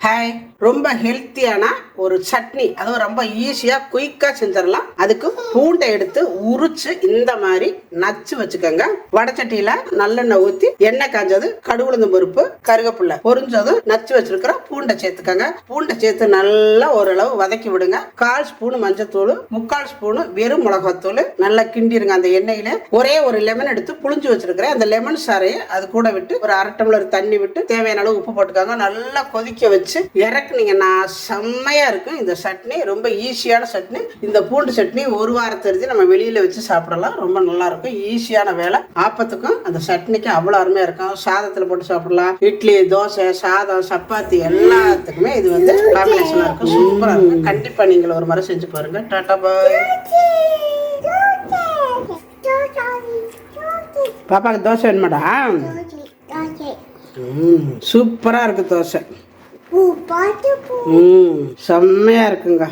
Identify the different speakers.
Speaker 1: Hi, ரொம்ப ஹெல்த்தியான ஒரு சட்னி, அதுவும் ரொம்ப ஈஸியா குயிக்கா செஞ்சிடலாம். அதுக்கு பூண்டை எடுத்து உரிச்சு இந்த மாதிரி நச்சு வச்சுக்கோங்க. வடச்சட்டியில நல்லெண்ணெய் ஊத்தி எண்ணெய் காஞ்சது கடுகுளுந்து பருப்பு கருவேப்பிலை பொரிஞ்சதும் நச்சு வச்சிருக்கிற பூண்டை சேர்த்துக்கோங்க. பூண்டை சேர்த்து நல்லா ஓரளவு வதக்கி விடுங்க. 1/4 ஸ்பூன் மஞ்சத்தூள், 3/4 ஸ்பூன் வெறும் மிளகாத்தூள் நல்லா கிண்டிருங்க. அந்த எண்ணெயில ஒரே ஒரு லெமன் எடுத்து புளிஞ்சு வச்சிருக்கிறேன். அந்த லெமன் சாறையை அது கூட விட்டு ஒரு 1/2 டம்ளர் தண்ணி விட்டு தேவையான அளவு உப்பு போட்டுக்காங்க. நல்லா கொதிக்க வச்சு இறக்குனீங்கன்னா செம்மையா இருக்கும். இந்த சட்னி ரொம்ப ஈஸியான சட்னி. இந்த பூண்டு சட்னி ஒரு வாரத்திற்கு நம்ம வெளியில வச்சு சாப்பிடலாம். ரொம்ப நல்லா இருக்கும். ஈஸியான வேலை. ஆப்பத்துக்கும் அந்த சட்னிக்கும் அவ்வளவு அருமையா இருக்கும். சாதத்துல போட்டு சாப்பிடலாம். இட்லி, தோசை, சாதம், சப்பாத்தி எல்லாத்துக்குமே இது காம்பினேஷனா இருக்கும். சூப்பரா இருக்கும். கண்டிப்பா நீங்கள் ஒரு முறை செஞ்சு பாருங்க. டாடா பாய். பாப்பாக்கு தோசை வேணுமாடா? சூப்பரா இருக்கு தோசை. செம்மையா இருக்குங்க.